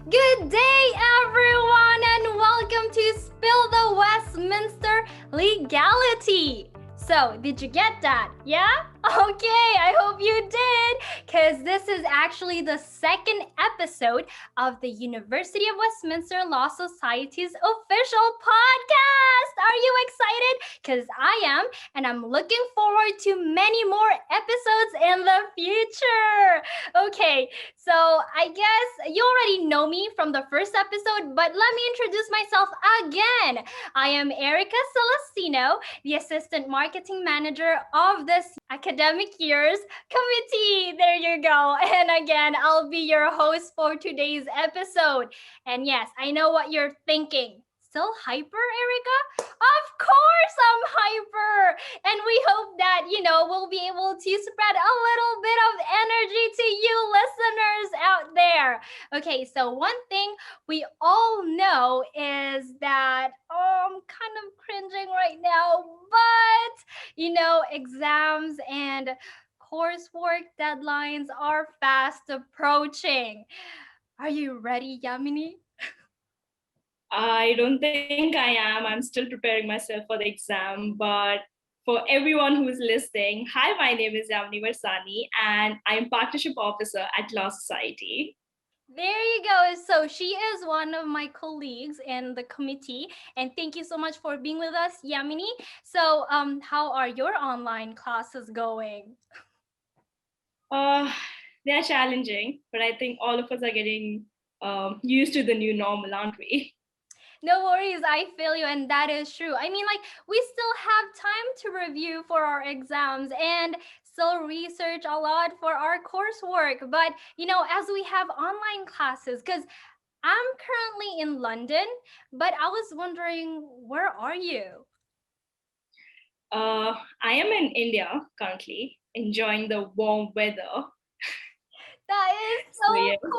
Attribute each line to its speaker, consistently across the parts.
Speaker 1: Good day, everyone, and welcome to Spill the Westminster Legality. So, did you get that? Yeah? Okay, I hope you did, because this is actually the second episode of the University of Westminster Law Society's official podcast. Are you excited? Because I am, and I'm looking forward to many more episodes in the future. Okay, so I guess you already know me from the first episode, but let me introduce myself again. I am Ericka Celestino, the Assistant Marketing Manager of this academic year's committee. There you go. And again, I'll be your host for today's episode. And yes, I know what you're thinking. Still hyper, Ericka? Of course I'm hyper. And we hope that, we'll be able to spread a little bit of energy to you listeners out there. Okay, so one thing we all know is that, I'm kind of cringing right now, but, exams and coursework deadlines are fast approaching. Are you ready, Yamini?
Speaker 2: I don't think I am. I'm still preparing myself for the exam. But for everyone who is listening, hi, my name is Yamini Varsani, and I'm Partnership Officer at Law Society.
Speaker 1: There you go. So she is one of my colleagues in the committee. And thank you so much for being with us, Yamini. So how are your online classes going?
Speaker 2: Uh, they are challenging, but I think all of us are getting used to the new normal, aren't we?
Speaker 1: No worries, I feel you, and that is true. I mean, like, we still have time to review for our exams and still research a lot for our coursework. But, as we have online classes, because I'm currently in London, but I was wondering, where are you?
Speaker 2: I am in India currently, enjoying the warm weather.
Speaker 1: That is
Speaker 2: So, yeah.
Speaker 1: so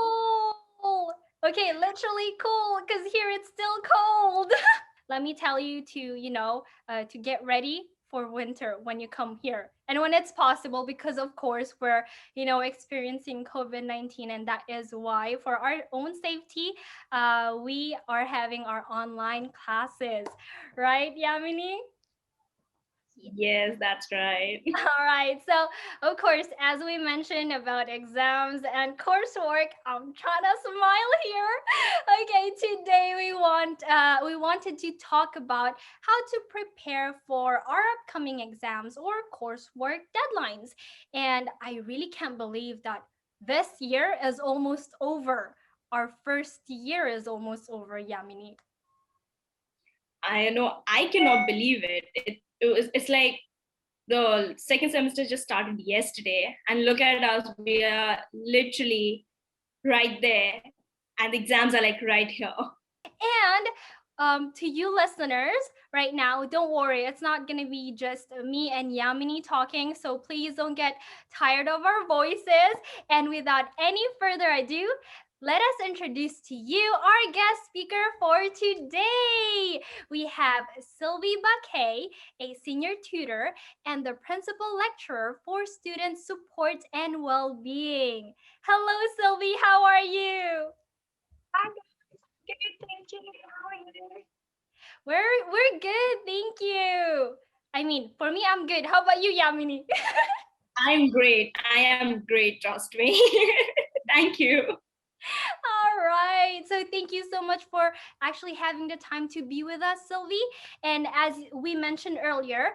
Speaker 1: cool. Okay, literally cool, because here it's still cold. Let me tell you to, to get ready for winter when you come here and when it's possible, because of course we're, experiencing COVID-19, and that is why for our own safety, we are having our online classes, right, Yamini?
Speaker 2: Yes, that's right.
Speaker 1: All right. So, of course, as we mentioned about exams and coursework, I'm trying to smile here. Okay, today we wanted to talk about how to prepare for our upcoming exams or coursework deadlines. And I really can't believe that this year is almost over. Our first year is almost over, Yamini.
Speaker 2: I know I cannot believe it. It's like the second semester just started yesterday, and look at us, we are literally right there, and the exams are like right here.
Speaker 1: And to you listeners right now, don't worry, it's not going to be just me and Yamini talking. So please don't get tired of our voices. And without any further ado, let us introduce to you our guest speaker for today. We have Sylvie Bacquet, a senior tutor and the principal lecturer for student support and well-being. Hello, Sylvie. How are you?
Speaker 3: Hi, good, thank you. How are you?
Speaker 1: We're good, thank you. I mean, for me, I'm good. How about you, Yamini?
Speaker 2: I am great, trust me. Thank you.
Speaker 1: All right. So thank you so much for actually having the time to be with us, Sylvie. And as we mentioned earlier,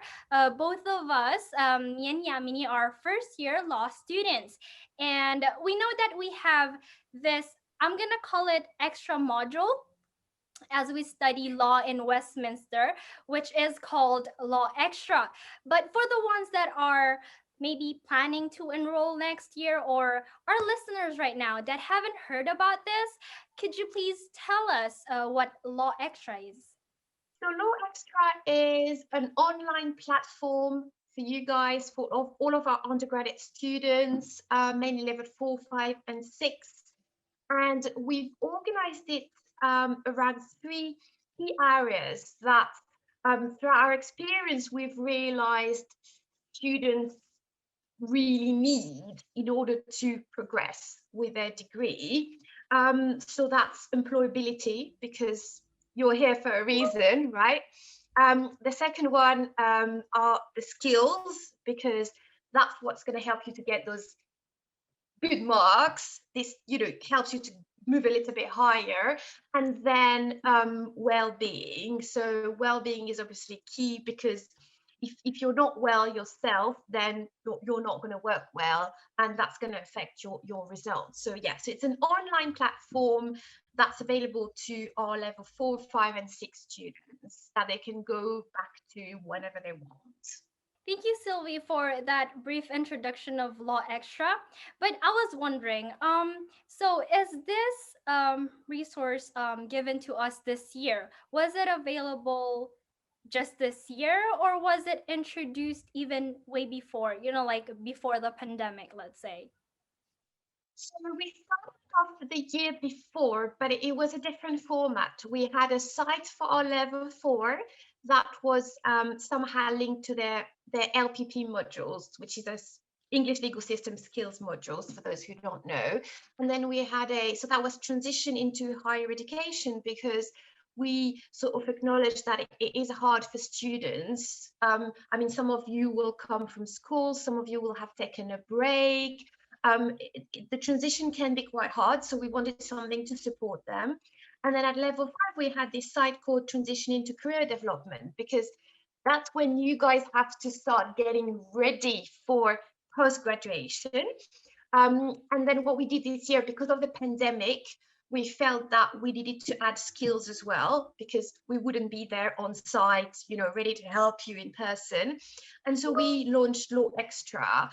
Speaker 1: both of us, me and Yamini, are first year law students. And we know that we have this, I'm going to call it extra module as we study law in Westminster, which is called Law Extra. But for the ones that are maybe planning to enroll next year, or our listeners right now that haven't heard about this, could you please tell us what Law Extra is?
Speaker 3: So Law Extra is an online platform for you guys, for all of our undergraduate students, mainly level 4, 5, and 6. And we've organized it around 3 key areas that, through our experience, we've realized students really need in order to progress with their degree. So that's employability, because you're here for a reason, right? The second one are the skills, because that's what's going to help you to get those good marks. This, helps you to move a little bit higher. And then well-being. So well-being is obviously key, because if you're not well yourself, then you're not going to work well, and that's going to affect your results. So yeah, so it's an online platform that's available to our level 4, 5, and 6 students that they can go back to whenever they want.
Speaker 1: Thank you, Sylvie, for that brief introduction of Law Extra. But I was wondering, so is this resource given to us this year? Was it available just this year, or was it introduced even way before, like before the pandemic, let's say?
Speaker 3: So we started off the year before, but it was a different format. We had a site for our level 4 that was somehow linked to their LPP modules, which is a English legal system skills modules, for those who don't know. And then we had so that was transition into higher education, because we sort of acknowledge that it is hard for students. I mean, some of you will come from school, some of you will have taken a break. The transition can be quite hard, so we wanted something to support them. And then at level 5, we had this site called Transition into Career Development, because that's when you guys have to start getting ready for post-graduation. And then what we did this year, because of the pandemic, we felt that we needed to add skills as well, because we wouldn't be there on site, ready to help you in person. And so we launched Law Extra.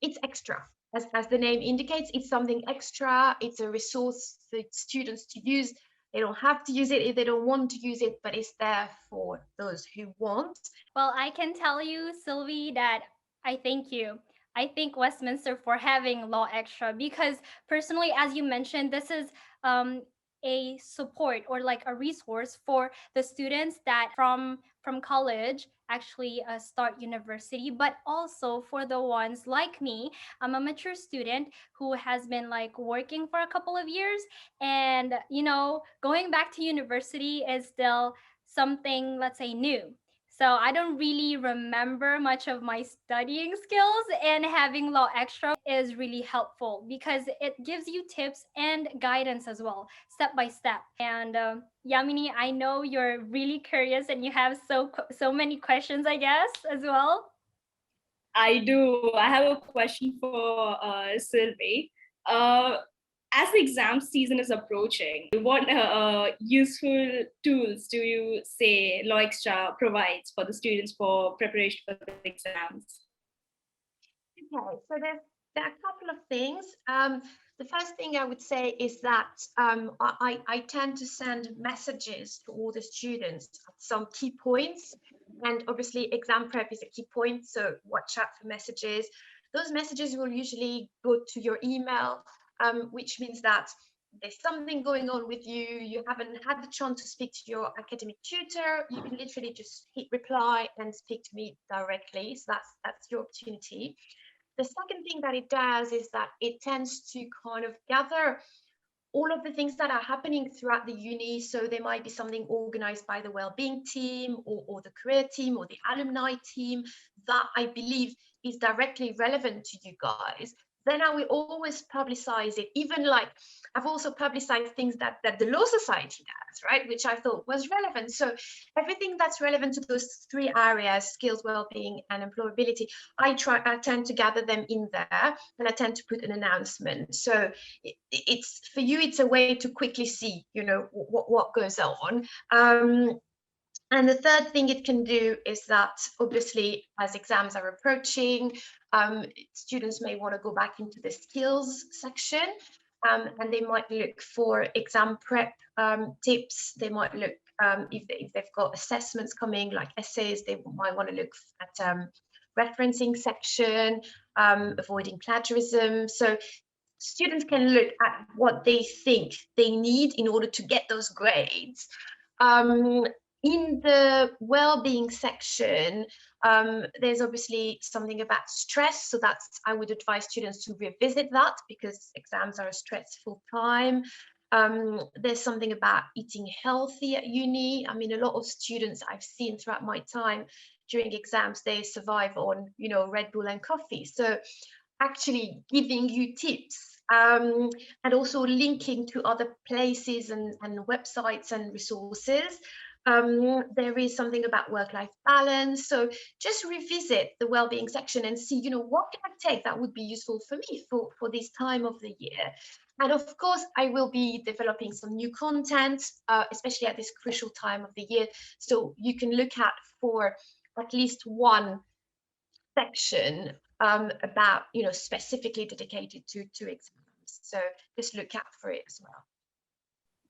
Speaker 3: It's extra. As the name indicates, it's something extra. It's a resource for students to use. They don't have to use it if they don't want to use it, but it's there for those who want.
Speaker 1: Well, I can tell you, Sylvie, that I thank you. I thank Westminster for having Law Extra, because personally, as you mentioned, this is a support, or like a resource for the students that from college actually start university, but also for the ones like me. I'm a mature student who has been like working for a couple of years, and going back to university is still something, let's say, new. So I don't really remember much of my studying skills, and having Law Extra is really helpful, because it gives you tips and guidance as well, step by step. And Yamini, I know you're really curious and you have so many questions, I guess, as well.
Speaker 2: I do. I have a question for Sylvie. As the exam season is approaching, what useful tools do you say Law Extra provides for the students for preparation for the exams?
Speaker 3: Okay, so there are a couple of things. The first thing I would say is that I tend to send messages to all the students at some key points, and obviously exam prep is a key point, so watch out for messages. Those messages will usually go to your email, which means that there's something going on with you, you haven't had the chance to speak to your academic tutor, you can literally just hit reply and speak to me directly. So that's your opportunity. The second thing that it does is that it tends to kind of gather all of the things that are happening throughout the uni. So there might be something organized by the wellbeing team, or the career team, or the alumni team, that I believe is directly relevant to you guys. Then I will always publicize it. Even like I've also publicized things that the Law Society does, right? Which I thought was relevant. So everything that's relevant to those 3 areas, skills, well-being, and employability, I tend to gather them in there, and I tend to put an announcement. So it's for you, it's a way to quickly see, what goes on. And the third thing it can do is that, obviously, as exams are approaching, students may want to go back into the skills section, and they might look for exam prep tips. They might look, if they've got assessments coming, like essays, they might want to look at referencing section, avoiding plagiarism. So students can look at what they think they need in order to get those grades. in the well-being section, there's obviously something about stress. So I would advise students to revisit that because exams are a stressful time. There's something about eating healthy at uni. I mean, a lot of students I've seen throughout my time during exams, they survive on, Red Bull and coffee. So actually giving you tips, and also linking to other places and websites and resources. There is something about work-life balance. So just revisit the well-being section and see, what can I take that would be useful for me for this time of the year. And of course, I will be developing some new content, especially at this crucial time of the year. So you can look at for at least one section about, specifically dedicated to exams. So just look out for it as well.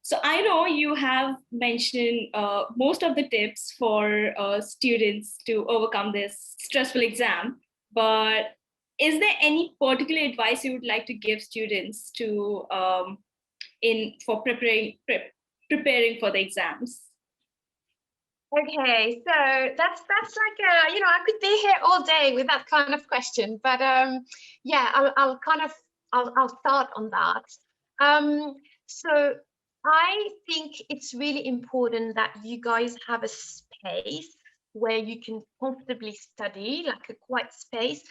Speaker 2: So I know you have mentioned most of the tips for students to overcome this stressful exam, but is there any particular advice you would like to give students to for preparing for the exams?
Speaker 3: Okay, so that's like I could be here all day with that kind of question, but yeah, I'll start on that. So I think it's really important that you guys have a space where you can comfortably study, like a quiet space.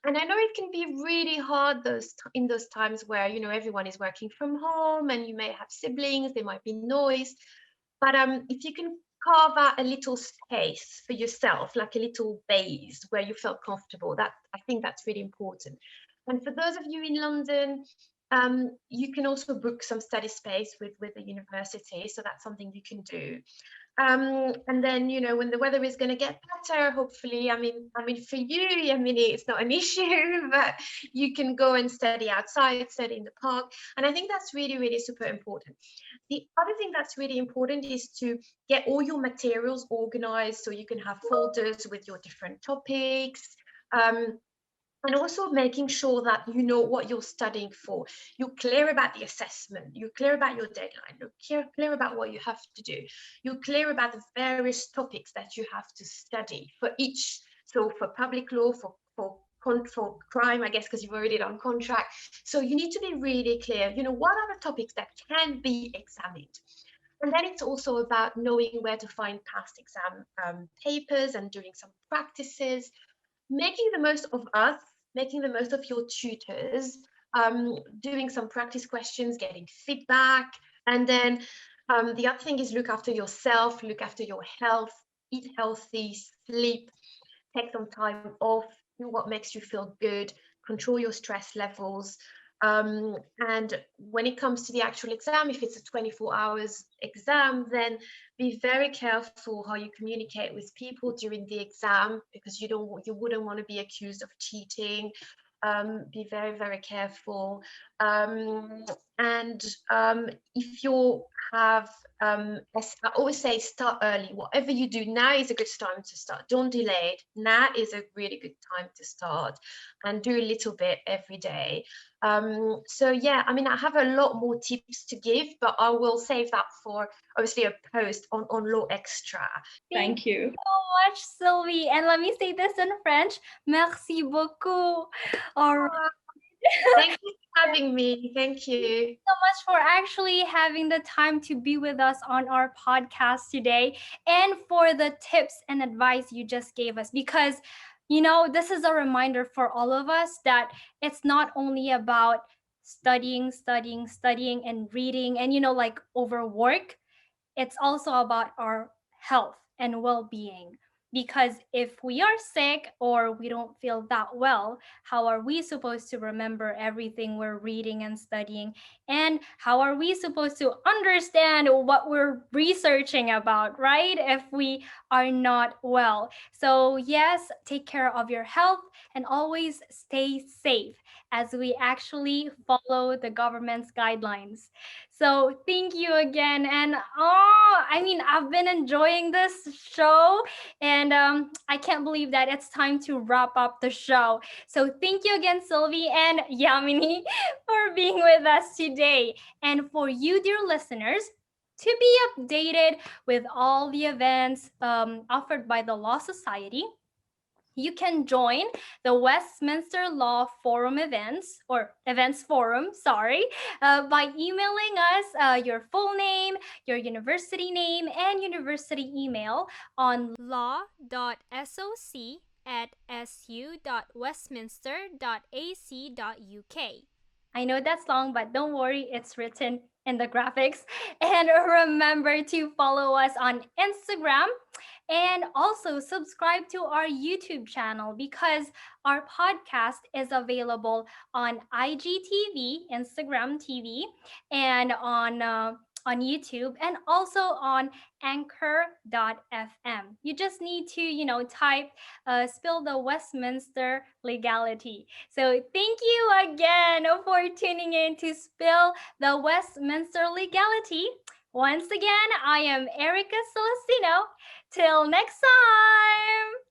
Speaker 3: And I know it can be really hard in those times where everyone is working from home and you may have siblings, there might be noise. But if you can carve out a little space for yourself, like a little base where you feel comfortable, I think that's really important. And for those of you in London, you can also book some study space with the university. So that's something you can do. And then, when the weather is going to get better, hopefully, I mean, for you, Yamini, it's not an issue, but you can go and study outside, study in the park. And I think that's really, really super important. The other thing that's really important is to get all your materials organized so you can have folders with your different topics. And also making sure that you know what you're studying for. You're clear about the assessment. You're clear about your deadline. You're clear about what you have to do. You're clear about the various topics that you have to study for each. So for public law, for crime, I guess, because you've already done contract. So you need to be really clear, what are the topics that can be examined? And then it's also about knowing where to find past exam papers and doing some practices, making the most of us, making the most of your tutors, doing some practice questions, getting feedback. And then the other thing is look after yourself, look after your health, eat healthy, sleep, take some time off, do what makes you feel good, control your stress levels. And when it comes to the actual exam, if it's a 24 hours exam, then be very careful how you communicate with people during the exam, because you wouldn't want to be accused of cheating. Be very, very careful. And if you have, as I always say, start early. Whatever you do, now is a good time to start. Don't delay it. Now is a really good time to start, and do a little bit every day. So yeah, I mean, I have a lot more tips to give, but I will save that for obviously a post on Law Extra.
Speaker 2: Thank you
Speaker 1: so much, Sylvie. And let me say this in French. Merci beaucoup. All right.
Speaker 3: Thank you for having me. Thank you.
Speaker 1: Thank you so much for actually having the time to be with us on our podcast today, and for the tips and advice you just gave us, because this is a reminder for all of us that it's not only about studying and reading and like overwork. It's also about our health and well-being. Because if we are sick or we don't feel that well, how are we supposed to remember everything we're reading and studying? And how are we supposed to understand what we're researching about, right? If we are not well. So yes, take care of your health and always stay safe as we actually follow the government's guidelines. So thank you again. And I've been enjoying this show, and I can't believe that it's time to wrap up the show. So thank you again, Sylvie and Yamini, for being with us today. And for you, dear listeners, To be updated with all the events offered by the Law Society, you can join the Westminster Law Forum events or events forum, by emailing us your full name, your university name, and university email on law.soc@su.westminster.ac.uk. I know that's long, but don't worry, it's written in the graphics. And remember to follow us on Instagram and also subscribe to our YouTube channel because our podcast is available on IGTV, Instagram TV, and on YouTube and also on anchor.fm. You just need to, type Spill the Westminster Legality. So thank you again for tuning in to Spill the Westminster Legality. Once again, I am Ericka Celestino. Till next time!